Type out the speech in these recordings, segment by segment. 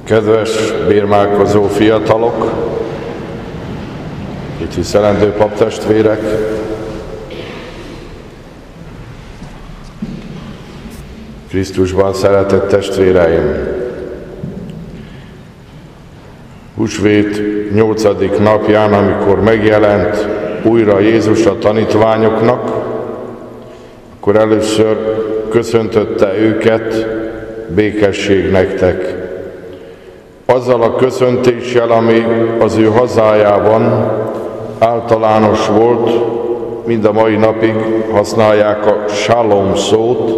Kedves bérmálkozó fiatalok, itt tisztelendő paptestvérek, Krisztusban szeretett testvéreim! Húsvét 8. napján, amikor megjelent újra Jézus a tanítványoknak, akkor először köszöntötte őket: békesség nektek. Azzal a köszöntéssel, ami az ő hazájában általános volt, mind a mai napig használják a shalom szót,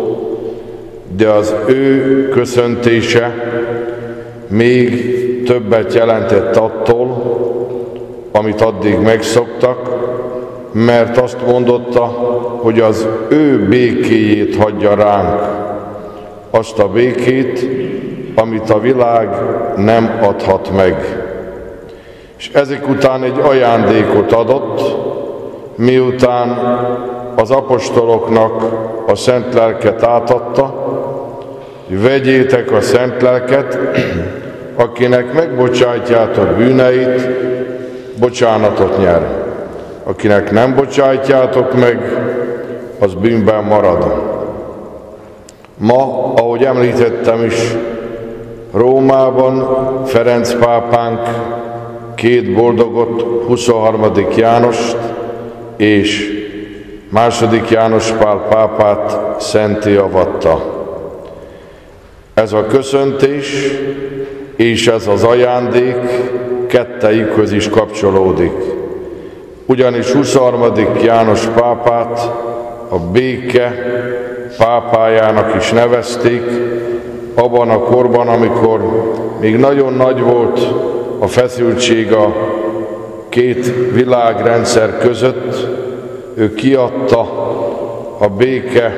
de az ő köszöntése még többet jelentett attól, amit addig megszoktak, mert azt mondotta, hogy az ő békéjét hagyja ránk, azt a békét, amit a világ nem adhat meg. És ezek után egy ajándékot adott, miután az apostoloknak a Szent Lelket átadta, hogy vegyétek a Szent Lelket, akinek megbocsátjátok bűneit, bocsánatot nyer. Akinek nem bocsátjátok meg, az bűnben marad. Ma, ahogy említettem is, Rómában Ferenc pápánk két boldogot, 23. Jánost és II. János Pál pápát szentté avatta. Ez a köszöntés és ez az ajándék kettejükhöz is kapcsolódik. Ugyanis 23. János pápát a béke pápájának is nevezték, abban a korban, amikor még nagyon nagy volt a feszültség a két világrendszer között, ő kiadta a béke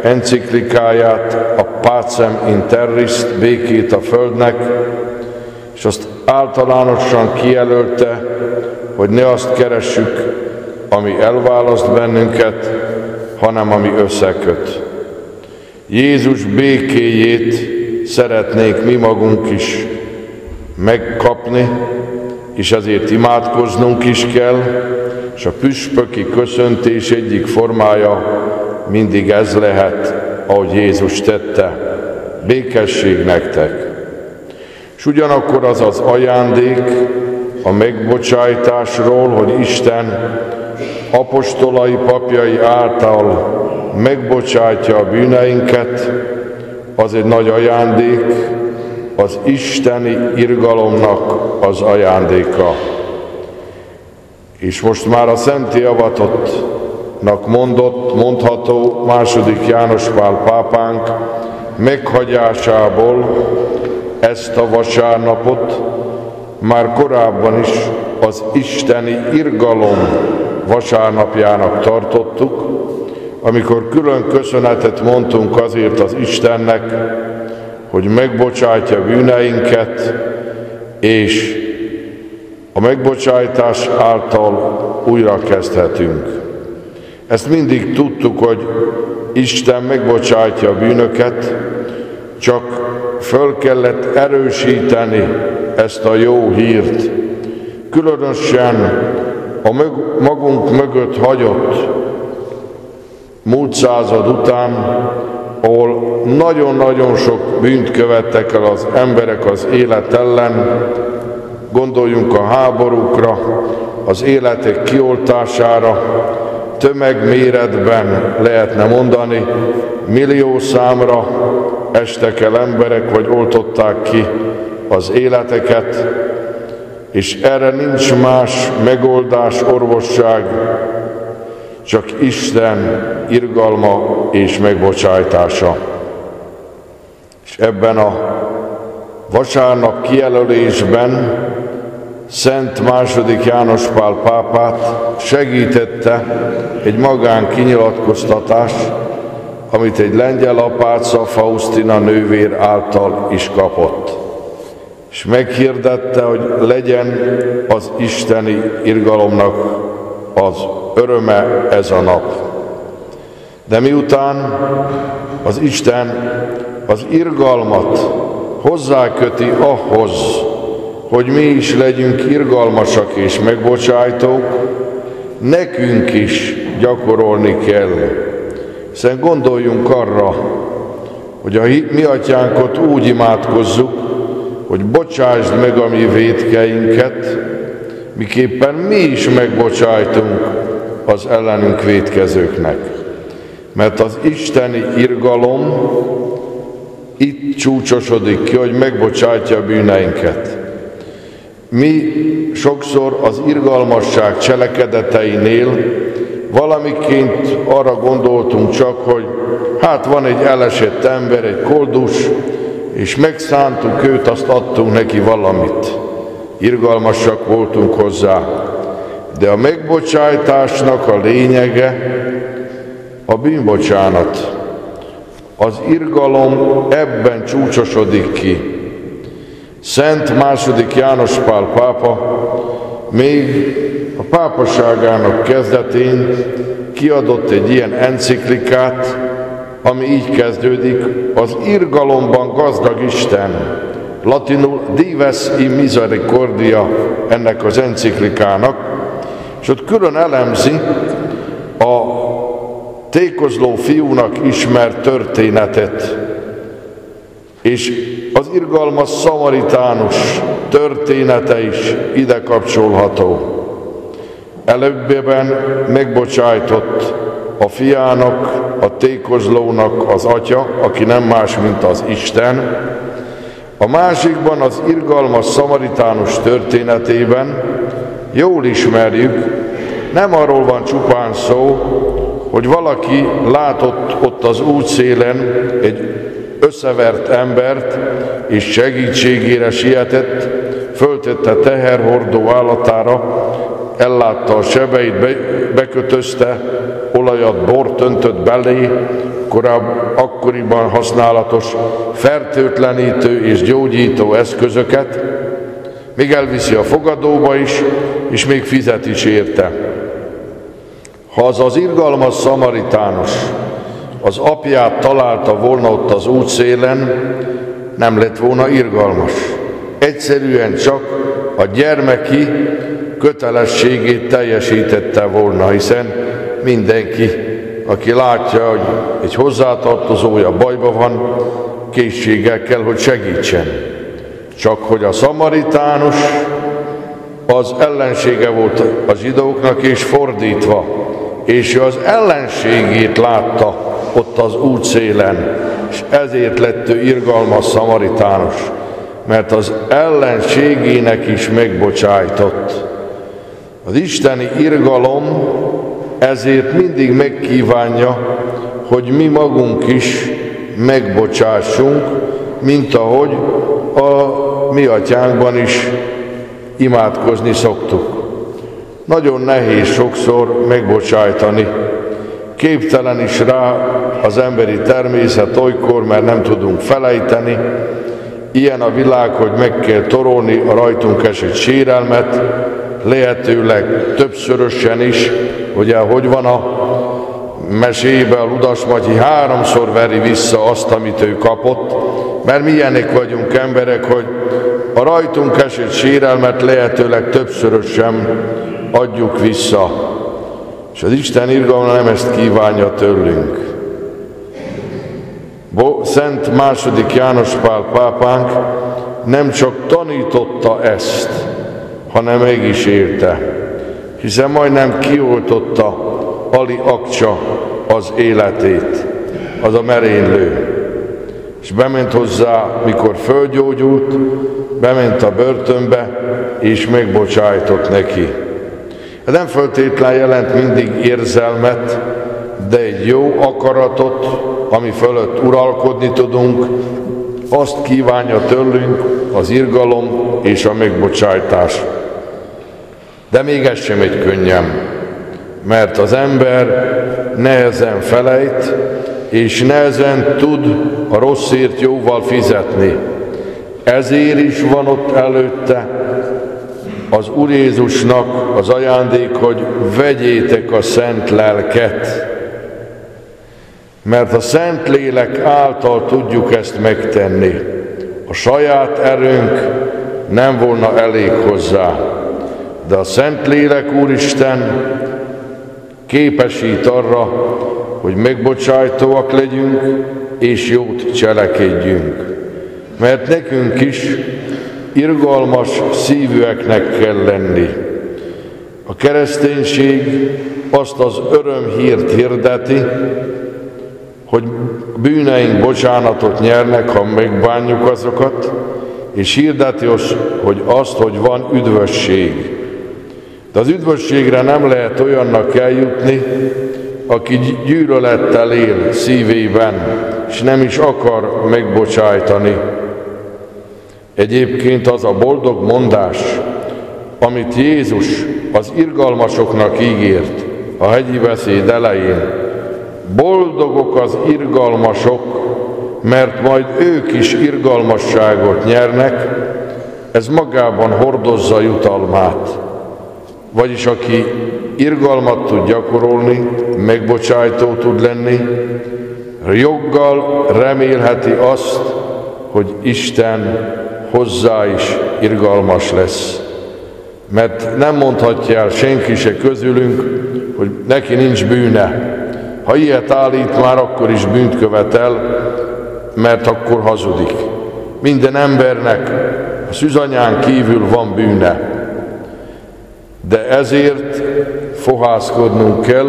enciklikáját, a Pacem in Terris, békét a Földnek, és azt általánosan kijelölte, hogy ne azt keressük, ami elválaszt bennünket, hanem ami összeköt. Jézus békéjét szeretnénk mi magunk is megkapni, és ezért imádkoznunk is kell, és a püspöki köszöntés egyik formája mindig ez lehet, ahogy Jézus tette: békesség nektek. És ugyanakkor az az ajándék a megbocsájtásról, hogy Isten apostolai, papjai által megbocsátja a bűneinket, az egy nagy ajándék, az isteni irgalomnak az ajándéka. És most már a szentté avatottnak mondható II. János Pál pápánk meghagyásából ezt a vasárnapot már korábban is az isteni irgalom vasárnapjának tartottuk, amikor külön köszönetet mondtunk azért az Istennek, hogy megbocsátja bűneinket, és a megbocsátás által újra kezdhetünk. Ezt mindig tudtuk, hogy Isten megbocsátja a bűnöket, csak föl kellett erősíteni ezt a jó hírt. Különösen a magunk mögött hagyott múlt század után, ahol nagyon-nagyon sok bűnt követtek el az emberek az élet ellen, gondoljunk a háborúkra, az életek kioltására, tömegméretben lehetne mondani, millió számra estek el emberek, vagy oltották ki az életeket, és erre nincs más megoldás, orvosság, csak Isten irgalma és megbocsájtása. És ebben a vasárnap kijelölésben Szent II. János Pál pápát segítette egy magán kinyilatkoztatás, amit egy lengyel apáca, Faustina nővér által is kapott. És meghirdette, hogy legyen az isteni irgalomnak az öröme ez a nap. De miután az Isten az irgalmat hozzáköti ahhoz, hogy mi is legyünk irgalmasak és megbocsájtók, nekünk is gyakorolni kell. Hiszen gondoljunk arra, hogy a mi atyánkot úgy imádkozzuk, hogy bocsásd meg a mi vétkeinket, miképpen mi is megbocsájtunk az ellenünk vétkezőknek. Mert az isteni irgalom itt csúcsosodik ki, hogy megbocsátja a bűneinket. Mi sokszor az irgalmasság cselekedeteinél valamiként arra gondoltunk csak, hogy hát van egy elesett ember, egy koldus, és megszántuk őt, azt adtunk neki valamit. Irgalmasak voltunk hozzá. De a megbocsájtásnak a lényege a bűnbocsánat. Az irgalom ebben csúcsosodik ki. Szent II. János Pál pápa még a pápaságának kezdetén kiadott egy ilyen enciklikát, ami így kezdődik: az irgalomban gazdag Isten. Latinul Dives in Misericordia ennek az enciklikának, és ott külön elemzi a tékozló fiúnak ismert történetet, és az irgalmas szamaritánus története is ide kapcsolható. Előbbében megbocsájtott a fiának, a tékozlónak az atya, aki nem más, mint az Isten. A másikban, az irgalmas szamaritánus történetében jól ismerjük, nem arról van csupán szó, hogy valaki látott ott az útszélen egy összevert embert, és segítségére sietett, föltette teherhordó állatára, ellátta a sebeit, bekötözte, olajat, bort öntött belé, akkoriban használatos fertőtlenítő és gyógyító eszközöket, még elviszi a fogadóba is, és még fizet is érte. Ha az irgalmas szamaritánus az apját találta volna ott az útszélen, nem lett volna irgalmas. Egyszerűen csak a gyermeki kötelességét teljesítette volna, hiszen mindenki, aki látja, hogy egy hozzátartozója bajba van, készséggel kell, hogy segítsen. Csak hogy a szamaritánus az ellensége volt a zsidóknak, és fordítva, és ő az ellenségét látta ott az útszélen, és ezért lett ő irgalmas szamaritánus, mert az ellenségének is megbocsájtott. Az isteni irgalom ezért mindig megkívánja, hogy mi magunk is megbocsássunk, mint ahogy a mi atyánkban is imádkozni szoktuk. Nagyon nehéz sokszor megbocsájtani. Képtelen is rá az emberi természet olykor, mert nem tudunk felejteni. Ilyen a világ, hogy meg kell torolni a rajtunk esett sérelmet, lehetőleg többszörösen is. Ugye, hogy van a mesében, a Ludas Matyi 3-szor veri vissza azt, amit ő kapott, mert mi ilyenek vagyunk emberek, hogy a rajtunk esett sérelmet lehetőleg többszörösen adjuk vissza. És az Isten irgalma nem ezt kívánja tőlünk. Szent II. János Pál pápánk nem csak tanította ezt, hanem meg is élte, hiszen majdnem kioltotta Ali Akcsa az életét, az a merénylő. És bement hozzá, mikor fölgyógyult, bement a börtönbe, és megbocsájtott neki. Ez nem feltétlen jelent mindig érzelmet, de egy jó akaratot, ami fölött uralkodni tudunk, azt kívánja tőlünk az irgalom és a megbocsájtás. De még ez sem egy könnyen, mert az ember nehezen felejt, és nehezen tud a rosszért jóval fizetni. Ezért is van ott előtte az Úr Jézusnak az ajándék, hogy vegyétek a Szent Lelket. Mert a Szent Lélek által tudjuk ezt megtenni. a saját erőnk nem volna elég hozzá, de a Szentlélek Úristen képesít arra, hogy megbocsájtóak legyünk és jót cselekedjünk. Mert nekünk is irgalmas szívűeknek kell lenni. A kereszténység azt az örömhírt hirdeti, hogy bűneink bocsánatot nyernek, ha megbánjuk azokat, és hirdeti, hogy van üdvösség. De az üdvösségre nem lehet olyannak eljutni, aki gyűlölettel él szívében, és nem is akar megbocsájtani. Egyébként az a boldog mondás, amit Jézus az irgalmasoknak ígért a hegyi beszéd elején, boldogok az irgalmasok, mert majd ők is irgalmasságot nyernek, ez magában hordozza jutalmát. Vagyis aki irgalmat tud gyakorolni, megbocsájtó tud lenni, joggal remélheti azt, hogy Isten hozzá is irgalmas lesz. Mert nem mondhatja el senki se közülünk, hogy neki nincs bűne. Ha ilyet állít, már akkor is bűnt követel, mert akkor hazudik. Minden embernek a szűzanyán kívül van bűne. De ezért fohászkodnunk kell,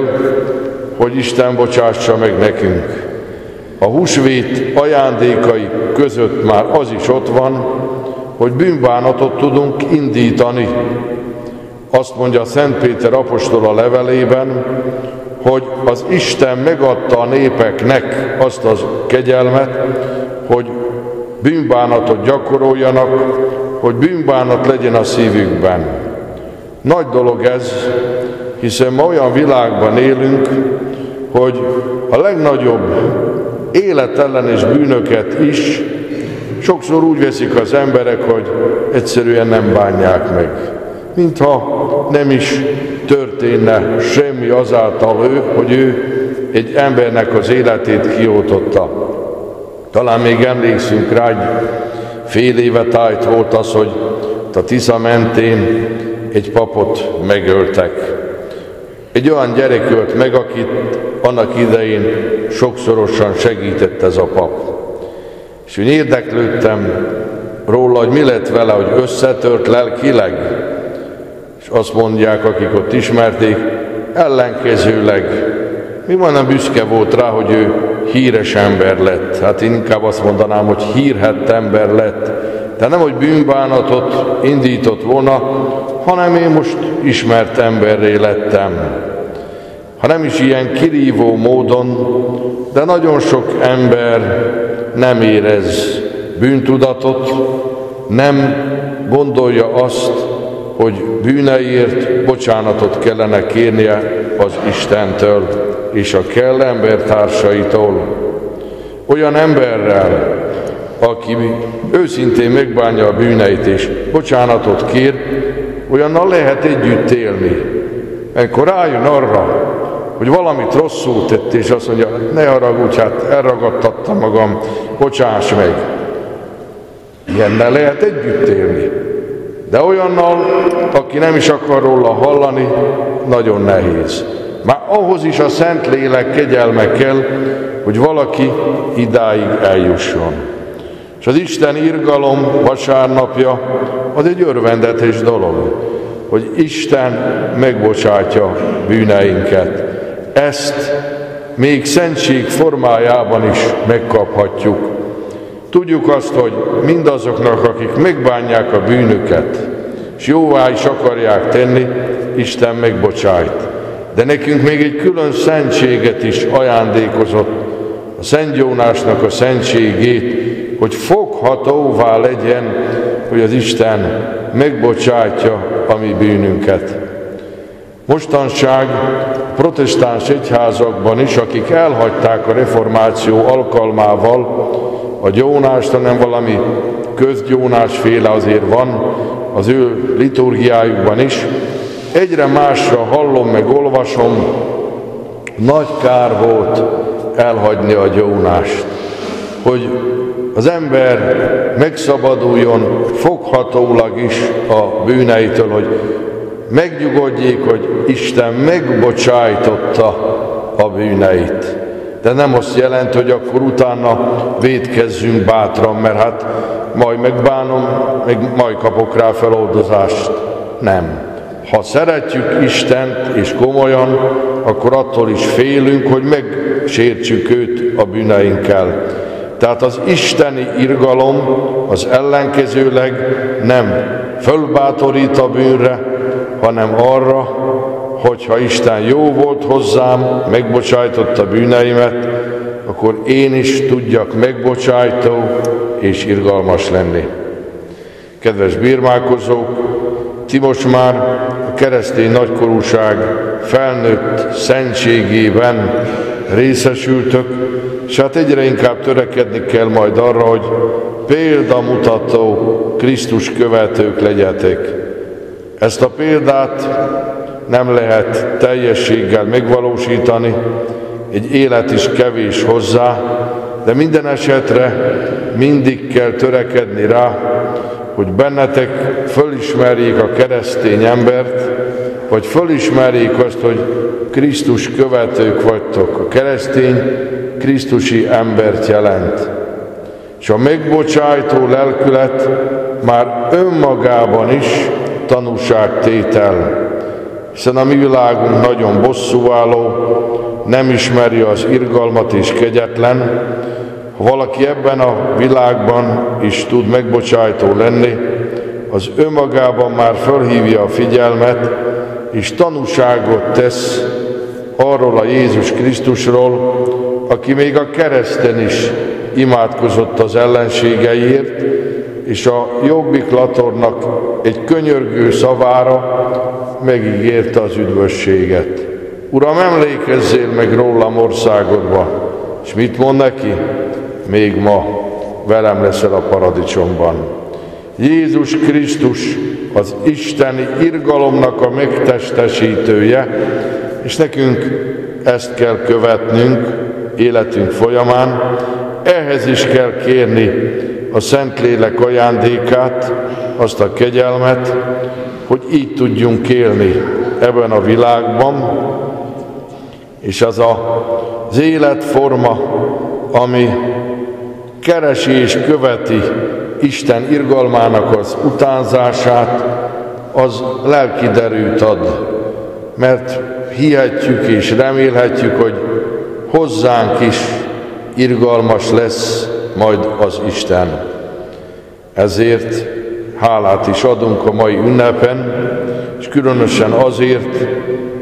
hogy Isten bocsássa meg nekünk. A húsvét ajándékai között már az is ott van, hogy bűnbánatot tudunk indítani. Azt mondja Szent Péter apostol a levelében, hogy az Isten megadta a népeknek azt az kegyelmet, hogy bűnbánatot gyakoroljanak, hogy bűnbánat legyen a szívükben. Nagy dolog ez, hiszen ma olyan világban élünk, hogy a legnagyobb életellenes bűnöket is sokszor úgy veszik az emberek, hogy egyszerűen nem bánják meg. Mintha nem is történne semmi azáltal, hogy ő egy embernek az életét kioltotta. Talán még emlékszünk rá, hogy fél éve tájt volt az, hogy a Tisza mentén egy papot megöltek. Egy olyan gyerek ölt meg, akit annak idején sokszorosan segített ez a pap. És én érdeklődtem róla, hogy mi lett vele, hogy összetört lelkileg. És azt mondják, akik ott ismerték, ellenkezőleg. Mi majdnem büszke volt rá, hogy ő híres ember lett. Hát én inkább azt mondanám, hogy hírhett ember lett. De nem, hogy bűnbánatot indított volna, hanem én most ismert emberré lettem. Ha nem is ilyen kirívó módon, de nagyon sok ember nem érez bűntudatot, nem gondolja azt, hogy bűneiért bocsánatot kellene kérnie az Istentől és a kell embertársaitól. Olyan emberrel, aki őszintén megbánja a bűneit és bocsánatot kér, olyannal lehet együtt élni. Ekkor rájön arra, hogy valamit rosszul tett, és azt mondja, ne haragudj, hát elragadtattam magam, bocsáss meg. Ilyennel lehet együtt élni. De olyannal, aki nem is akar róla hallani, nagyon nehéz. Már ahhoz is a Szentlélek kegyelme kell, hogy valaki idáig eljusson. És az Isten irgalom vasárnapja az egy örvendetes dolog, hogy Isten megbocsátja bűneinket. Ezt még szentség formájában is megkaphatjuk. Tudjuk azt, hogy mindazoknak, akik megbánják a bűnüket, és jóvá is akarják tenni, Isten megbocsájt. De nekünk még egy külön szentséget is ajándékozott, a Szent Jónásnak a szentségét, hogy foghatóvá legyen, hogy az Isten megbocsátja a mi bűnünket. Mostanság protestáns egyházakban is, akik elhagyták a reformáció alkalmával a gyónást, hanem valami közgyónásféle azért van az ő liturgiájukban is, egyre másra hallom meg olvasom, nagy kár volt elhagyni a gyónást, hogy az ember megszabaduljon foghatólag is a bűneitől, hogy megnyugodjék, hogy Isten megbocsájtotta a bűneit. De nem azt jelenti, hogy akkor utána vétkezzünk bátran, mert hát majd megbánom, majd kapok rá feloldozást. Nem. Ha szeretjük Istent és komolyan, akkor attól is félünk, hogy megsértsük őt a bűneinkkel. Tehát az isteni irgalom az ellenkezőleg nem fölbátorít a bűnre, hanem arra, hogyha Isten jó volt hozzám, megbocsájtotta bűneimet, akkor én is tudjak megbocsájtó és irgalmas lenni. Kedves bírmálkozók, ti most már a keresztény nagykorúság felnőtt szentségében részesültök, és hát egyre inkább törekedni kell majd arra, hogy példamutató Krisztus követők legyetek. Ezt a példát nem lehet teljességgel megvalósítani, egy élet is kevés hozzá, de minden esetre mindig kell törekedni rá, hogy bennetek fölismerjék a keresztény embert, vagy fölismerjék azt, hogy Krisztus követők vagytok. A keresztény krisztusi embert jelent. És a megbocsájtó lelkület már önmagában is tanúságtétel, hiszen a mi világunk nagyon bosszúálló, nem ismeri az irgalmat és kegyetlen. Ha valaki ebben a világban is tud megbocsájtó lenni, az önmagában már fölhívja a figyelmet, és tanúságot tesz arról a Jézus Krisztusról, aki még a kereszten is imádkozott az ellenségeiért, és a jobbik latornak egy könyörgő szavára megígérte az üdvösséget. Uram, emlékezzél meg rólam országodba, és mit mond neki? Még ma velem leszel a paradicsomban. Jézus Krisztus az isteni irgalomnak a megtestesítője, és nekünk ezt kell követnünk életünk folyamán. Ehhez is kell kérni a Szentlélek ajándékát, azt a kegyelmet, hogy így tudjunk élni ebben a világban, és az az életforma, ami keresi és követi Isten irgalmának az utánzását, az lelki derűt ad, mert hihetjük és remélhetjük, hogy hozzánk is irgalmas lesz majd az Isten. Ezért hálát is adunk a mai ünnepen, és különösen azért,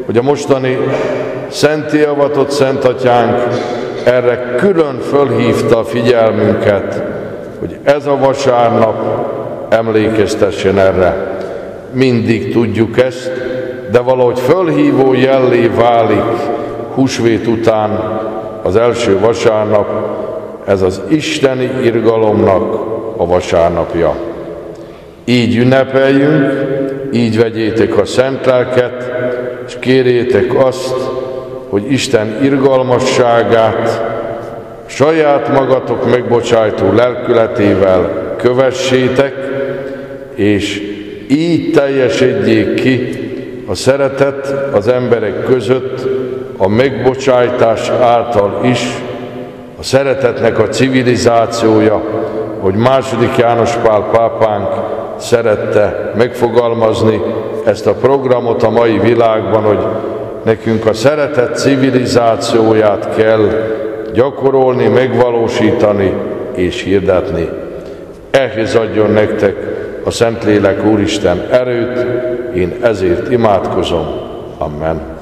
hogy a mostani szenté avatott Szentatyánk erre külön fölhívta a figyelmünket, hogy ez a vasárnap emlékeztessen erre. Mindig tudjuk ezt, de valahogy fölhívó jellé válik húsvét után az első vasárnap, ez az isteni irgalomnak a vasárnapja. Így ünnepeljünk, így vegyétek a szent lelket, és kérjétek azt, hogy Isten irgalmasságát saját magatok megbocsájtó lelkületével kövessétek, és így teljesedjék ki a szeretet az emberek között a megbocsájtás által is, a szeretetnek a civilizációja, hogy II. János Pál pápánk szerette megfogalmazni ezt a programot a mai világban, hogy nekünk a szeretet civilizációját kell gyakorolni, megvalósítani és hirdetni. Ehhez adjon nektek a Szentlélek Úristen erőt, én ezért imádkozom. Amen.